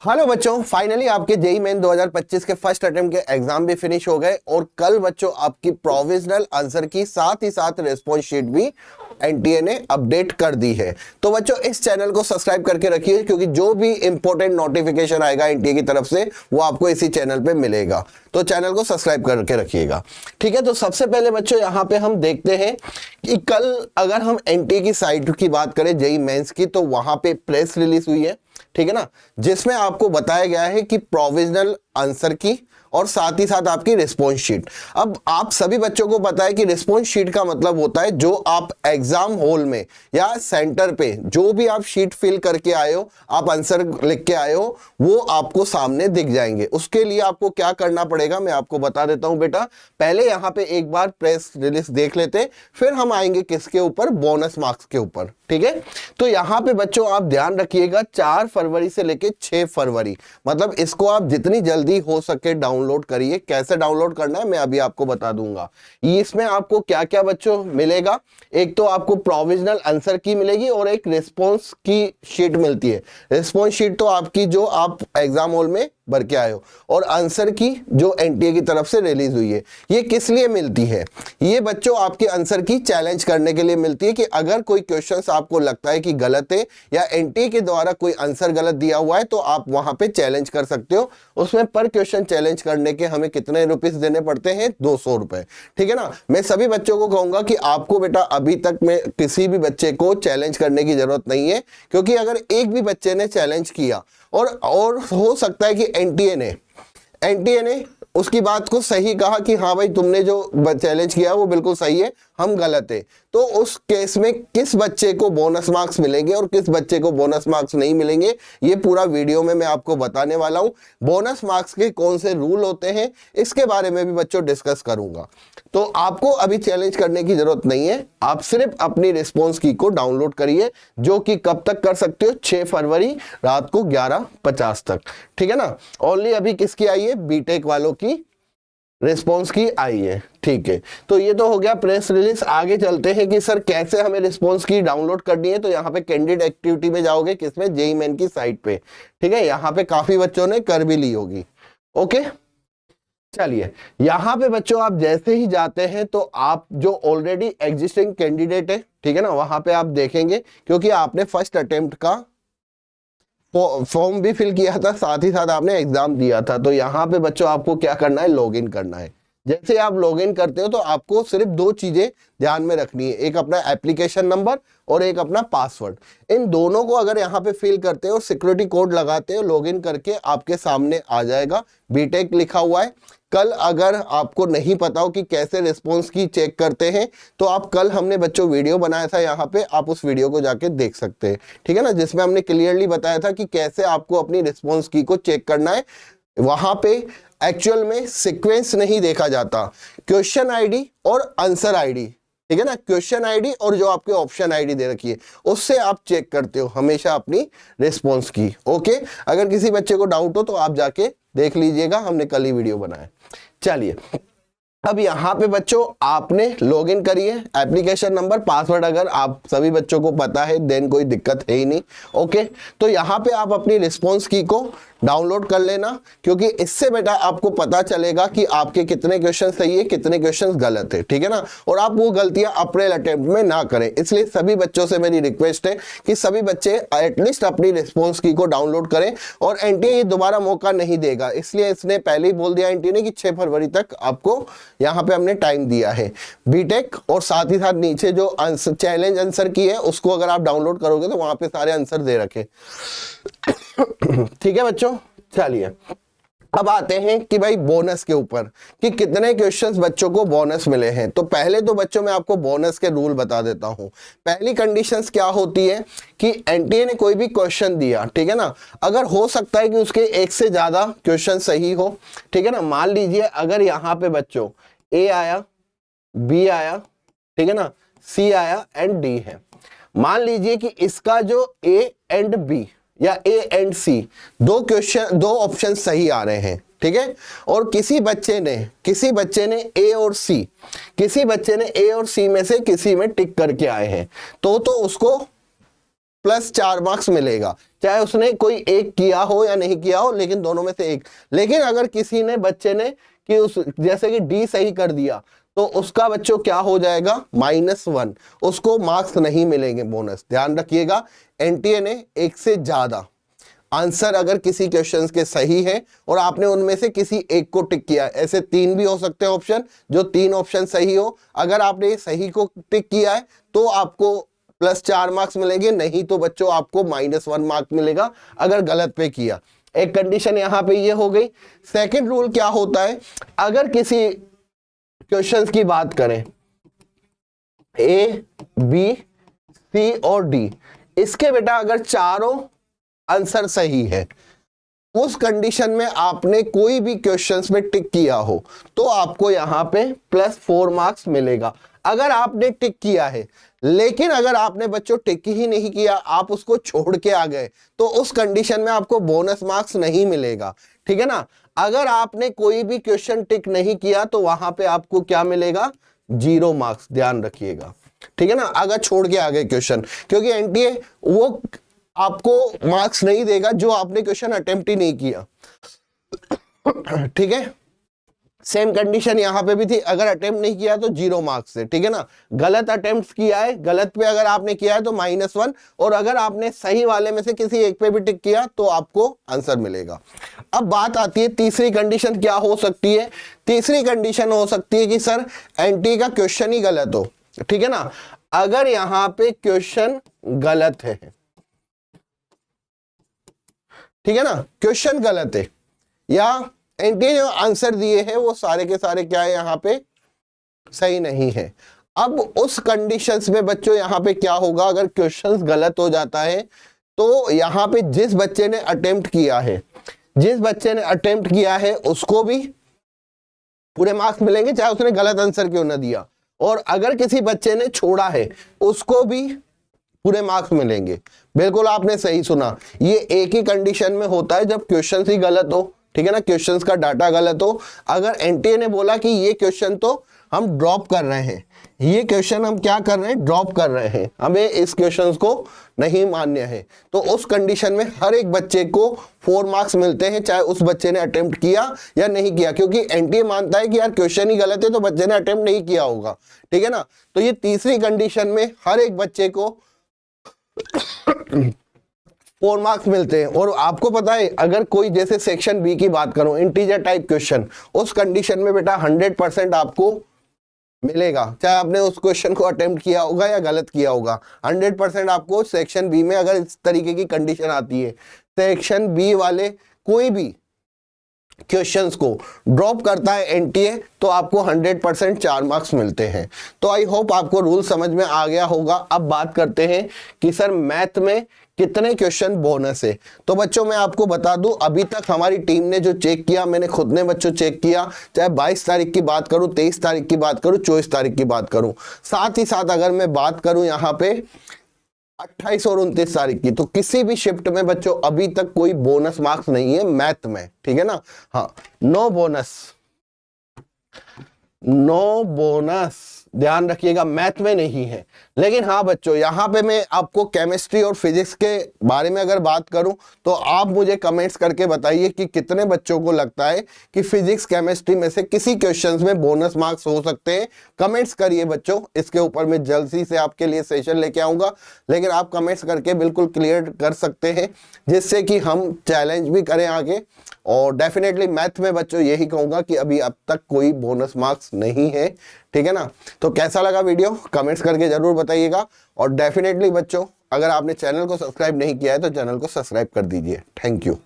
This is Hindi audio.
हेलो बच्चों, फाइनली आपके जेई मेन 2025 के फर्स्ट अटेम्प्ट के एग्जाम भी फिनिश हो गए और कल बच्चों आपकी प्रोविजनल आंसर की साथ ही साथ रिस्पॉन्स शीट भी एनटीए ने अपडेट कर दी है। तो बच्चों इस चैनल को सब्सक्राइब करके रखिए क्योंकि जो भी इंपॉर्टेंट नोटिफिकेशन आएगा एनटीए की तरफ से वो आपको इसी चैनल पे मिलेगा। तो चैनल को सब्सक्राइब करके रखिएगा, ठीक है। तो सबसे पहले बच्चों यहाँ पे हम देखते हैं कि कल अगर हम एनटीए की साइट की बात करें जेई मेंस की, तो वहां पे प्रेस रिलीज हुई है, ठीक है ना, जिसमें आपको बताया गया है कि प्रोविजनल आंसर की और साथ ही साथ आपकी रिस्पॉन्स शीट। अब आप सभी बच्चों को पता है कि रिस्पॉन्स शीट का मतलब होता है जो आप एग्जाम हॉल में या सेंटर पे जो भी आप शीट फिल करके आए हो, आप आंसर लिख के आए हो, वो आपको सामने दिख जाएंगे। उसके लिए आपको क्या करना पड़ेगा मैं आपको बता देता हूं बेटा। पहले यहां पे एक बार प्रेस रिलीज देख लेते, फिर हम आएंगे किसके ऊपर, बोनस मार्क्स के ऊपर, ठीक है। तो यहां पे बच्चों आप ध्यान रखिएगा 4 फरवरी से लेके 6 फरवरी, मतलब इसको आप जितनी जल्दी हो सके डाउनलोड करिए। कैसे डाउनलोड करना है मैं अभी आपको बता दूंगा। इसमें आपको क्या क्या बच्चों मिलेगा, एक तो आपको प्रोविजनल आंसर की मिलेगी और एक रिस्पॉन्स की शीट मिलती है। रिस्पॉन्स शीट तो आपकी जो आप एग्जाम हॉल में भर के आए हो, और आंसर की जो एनटीए की तरफ से रिलीज हुई है। ये किस लिए मिलती है, ये बच्चों आपके आंसर की चैलेंज करने के लिए मिलती है कि अगर कोई क्वेश्चंस आपको लगता है कि गलत है या एनटीए के द्वारा कोई आंसर गलत दिया हुआ है तो आप वहां पे चैलेंज कर सकते हो। उसमें पर क्वेश्चन चैलेंज करने के हमें कितने रुपीस देने पड़ते हैं, 200 रुपए, ठीक है ना। मैं सभी बच्चों को कहूंगा कि आपको बेटा अभी तक में किसी भी बच्चे को चैलेंज करने की जरूरत नहीं है, क्योंकि अगर एक भी बच्चे ने चैलेंज किया और हो सकता है कि एनटीए ने उसकी बात को सही कहा कि हाँ भाई तुमने जो चैलेंज किया वो बिल्कुल सही है, हम गलत है, तो उस केस में किस बच्चे को बोनस मार्क्स मिलेंगे और किस बच्चे को बोनस मार्क्स नहीं मिलेंगे, ये पूरा वीडियो में मैं आपको बताने वाला हूं। बोनस मार्क्स के कौन से रूल होते हैं इसके बारे में भी बच्चों डिस्कस करूंगा। तो आपको अभी चैलेंज करने की जरूरत नहीं है, आप सिर्फ अपनी रिस्पॉन्स की को डाउनलोड करिए, जो कि कब तक कर सकते हो, 6 फरवरी रात को 11:50 तक, ठीक है ना। ओनली अभी किसकी आई है, बीटेक वालों की रिस्पॉन्स की आई है, ठीक है। तो ये तो हो गया प्रेस रिलीज। आगे चलते हैं कि सर कैसे हमें रिस्पॉन्स की डाउनलोड करनी है। तो यहाँ पे कैंडिडेट एक्टिविटी में जाओगे, किसमें, जेई मेन की साइट पे, ठीक है। यहाँ पे काफी बच्चों ने कर भी ली होगी, ओके। चलिए यहाँ पे बच्चों आप जैसे ही जाते हैं तो आप जो ऑलरेडी एग्जिस्टिंग कैंडिडेट है, ठीक है ना, वहां पे आप देखेंगे क्योंकि आपने फर्स्ट अटेम्प्ट का फॉर्म भी फिल किया था, साथ ही साथ आपने एग्जाम दिया था। तो यहाँ पे बच्चों आपको क्या करना है, लॉगिन करना है। जैसे आप लॉगिन करते हो तो आपको सिर्फ 2 चीजें ध्यान में रखनी है, एक अपना एप्लीकेशन नंबर और एक अपना पासवर्ड। इन दोनों को अगर यहाँ पे फिल करते हो, सिक्योरिटी कोड लगाते हो, लॉगिन करके आपके सामने आ जाएगा, बीटेक लिखा हुआ है। कल अगर आपको नहीं पता हो कि कैसे रिस्पॉन्स की चेक करते हैं तो आप कल हमने बच्चों वीडियो बनाया था, यहाँ पे आप उस वीडियो को जाके देख सकते हैं, ठीक है ना, जिसमें हमने क्लियरली बताया था कि कैसे आपको अपनी रिस्पॉन्स की को चेक करना है। वहां पे एक्चुअल में सीक्वेंस नहीं देखा जाता, क्वेश्चन आईडी और आंसर आईडी, ठीक है ना, क्वेश्चन आईडी और जो आपके ऑप्शन आईडी दे रखी है उससे आप चेक करते हो हमेशा अपनी रिस्पॉन्स की, ओके। अगर किसी बच्चे को डाउट हो तो आप जाके देख लीजिएगा, हमने कल ही वीडियो बनाया। चलिए अब यहाँ पे बच्चों आपने लॉगिन करिए, एप्लीकेशन नंबर पासवर्ड अगर आप सभी बच्चों को पता है देन कोई दिक्कत है ही नहीं, ओके। तो यहाँ पे आप अपनी रिस्पॉन्स की को डाउनलोड कर लेना, क्योंकि इससे बेटा आपको पता चलेगा कि आपके कितने क्वेश्चन सही है, कितने क्वेश्चन गलत है, ठीक है ना। और आप वो गलतियां अप्रैल अटेम्प्ट में ना करें, इसलिए सभी बच्चों से मेरी रिक्वेस्ट है कि सभी बच्चे एटलीस्ट अपनी रिस्पॉन्स की को डाउनलोड करें। और एनटीए ये दोबारा मौका नहीं देगा, इसलिए इसने पहले ही बोल दिया एनटीए ने कि 6 फरवरी तक आपको यहाँ पे हमने टाइम दिया है। बीटेक और साथ ही साथ नीचे जो आंसर चैलेंज आंसर की है उसको अगर आप डाउनलोड करोगे तो वहां पे सारे आंसर दे रखे, ठीक है बच्चों। चलिए अब आते हैं कि भाई बोनस के ऊपर कि कितने क्वेश्चंस बच्चों को बोनस मिले हैं। तो पहले तो बच्चों मैं आपको बोनस के रूल बता देता हूं। पहली कंडीशंस क्या होती है कि एनटीए ने कोई भी क्वेश्चन दिया, ठीक है ना, अगर हो सकता है कि उसके एक से ज्यादा क्वेश्चन सही हो, ठीक है ना। मान लीजिए अगर यहाँ पे बच्चों ए आया, बी आया, ठीक है ना, सी आया एंड डी है। मान लीजिए कि इसका जो ए एंड बी या ए एंड सी दो ऑप्शन सही आ रहे हैं, ठीक है। और किसी बच्चे ने ए और सी में से किसी में टिक करके आए हैं तो उसको +4 मार्क्स मिलेगा, चाहे उसने कोई एक किया हो या नहीं किया हो, लेकिन दोनों में से एक। लेकिन अगर किसी ने बच्चे ने कि उस जैसे कि डी सही कर दिया तो उसका बच्चों क्या हो जाएगा, -1, उसको मार्क्स नहीं मिलेंगे बोनस। ध्यान रखिएगा, एनटीए ने एक से ज्यादा आंसर अगर किसी क्वेश्चंस के सही है और आपने उनमें से किसी एक को टिक किया, ऐसे 3 भी हो सकते हैं ऑप्शन, जो 3 ऑप्शन सही हो, अगर आपने ये सही को टिक किया है तो आपको +4 मार्क्स मिलेंगे, नहीं तो बच्चों आपको -1 मार्क मिलेगा अगर गलत पे किया। एक कंडीशन यहां पे ये हो गई। सेकंड रूल क्या होता है, अगर किसी क्वेश्चंस की बात करें A, B, C और D, इसके बेटा अगर चारों आंसर सही है, उस कंडीशन में आपने कोई भी क्वेश्चंस में टिक किया हो तो आपको यहां पे +4 मार्क्स मिलेगा अगर आपने टिक किया है। लेकिन अगर आपने बच्चों टिक ही नहीं किया, आप उसको छोड़ के आ गए, तो उस कंडीशन में आपको बोनस मार्क्स नहीं मिलेगा। ठीक है ना, अगर आपने कोई भी क्वेश्चन टिक नहीं किया तो वहां पे आपको क्या मिलेगा, 0 मार्क्स। ध्यान रखिएगा, ठीक है ना, अगर छोड़ के आ गए क्वेश्चन, क्योंकि एनटीए वो आपको मार्क्स नहीं देगा जो आपने क्वेश्चन अटेम्प्ट ही नहीं किया। ठीक है, सेम कंडीशन यहां पे भी थी, अगर अटेम्प्ट नहीं किया तो 0 मार्क्स है। ठीक है ना, गलत अटेम्प्ट किया है, गलत पे अगर आपने किया है तो -1, और अगर आपने सही वाले में से किसी एक पे भी टिक किया तो आपको आंसर मिलेगा। अब बात आती है तीसरी कंडीशन क्या हो सकती है। तीसरी कंडीशन हो सकती है कि सर एनटी का क्वेश्चन ही गलत हो। ठीक है ना, अगर यहां पे क्वेश्चन गलत है, ठीक है ना, क्वेश्चन गलत है या एनटीए जो आंसर दिए हैं वो सारे के सारे क्या है यहां पे सही नहीं है। अब उस कंडीशंस में बच्चों यहां पे क्या होगा, अगर क्वेश्चंस गलत हो जाता है तो यहां पे जिस बच्चे ने अटेम्प्ट किया है उसको भी पूरे मार्क्स मिलेंगे, चाहे उसने गलत आंसर क्यों ना दिया, और अगर किसी बच्चे ने छोड़ा है उसको भी पूरे मार्क्स मिलेंगे। बिल्कुल आपने सही सुना, ये एक ही कंडीशन में होता है जब क्वेश्चन ही गलत हो। ठीक है ना, क्वेश्चंस का डाटा गलत हो। अगर एनटीए ने बोला कि ये क्वेश्चन तो हम ड्रॉप कर रहे हैं, ये क्वेश्चन हम क्या कर रहे हैं, ड्रॉप कर रहे हैं, हमें इस क्वेश्चन को नहीं मान्य है, तो उस कंडीशन में हर एक बच्चे को 4 मार्क्स मिलते हैं, चाहे उस बच्चे ने अटेम्प्ट किया या नहीं किया, क्योंकि एनटीए मानता है कि यार क्वेश्चन ही गलत है तो बच्चे ने अटेम्प्ट नहीं किया होगा। ठीक है ना, तो ये तीसरी कंडीशन में हर एक बच्चे को 4 मार्क्स मिलते हैं। और आपको पता है, अगर कोई जैसे सेक्शन बी की बात करूं, इंटीजर टाइप क्वेश्चन, उस कंडीशन में बेटा 100% आपको मिलेगा, चाहे आपने उस क्वेश्चन को अटेम्प्ट किया होगा या गलत किया होगा, 100% आपको सेक्शन बी में अगर इस तरीके की कंडीशन आती है, सेक्शन बी वाले कोई भी क्वेश्चंस को ड्रॉप करता है एनटीए तो आपको 100% 4 मार्क्स मिलते हैं। तो आई होप आपको रूल समझ में आ गया होगा। अब बात करते हैं कि सर मैथ में कितने क्वेश्चन बोनस है। तो बच्चों मैं आपको बता दूं, अभी तक हमारी टीम ने जो चेक किया, मैंने खुद ने बच्चों चेक किया, चाहे 22 तारीख की बात करूं, 23 तारीख की बात करूं, 24 तारीख की बात करूं, साथ ही साथ अगर मैं बात करूं यहाँ पे 28 और 29 तारीख की, तो किसी भी शिफ्ट में बच्चों अभी तक कोई बोनस मार्क्स नहीं है मैथ में। ठीक है ना, हाँ, नो बोनस ध्यान रखिएगा, मैथ में नहीं है। लेकिन हाँ बच्चों, यहाँ पे मैं आपको केमिस्ट्री और फिजिक्स के बारे में अगर बात करूं तो आप मुझे कमेंट्स करके बताइए कि कितने बच्चों को लगता है कि फिजिक्स केमिस्ट्री में से किसी क्वेश्चंस में बोनस मार्क्स हो सकते हैं। कमेंट्स करिए बच्चों, इसके ऊपर मैं जल्दी से आपके लिए सेशन लेके आऊंगा, लेकिन आप कमेंट्स करके बिल्कुल क्लियर कर सकते हैं, जिससे कि हम चैलेंज भी करें आगे। और डेफिनेटली मैथ में बच्चों यही कहूंगा कि अभी अब तक कोई बोनस मार्क्स नहीं है। ठीक है ना, तो कैसा लगा वीडियो कमेंट्स करके जरूर बताइएगा। और डेफिनेटली बच्चों, अगर आपने चैनल को सब्सक्राइब नहीं किया है तो चैनल को सब्सक्राइब कर दीजिए। Thank you.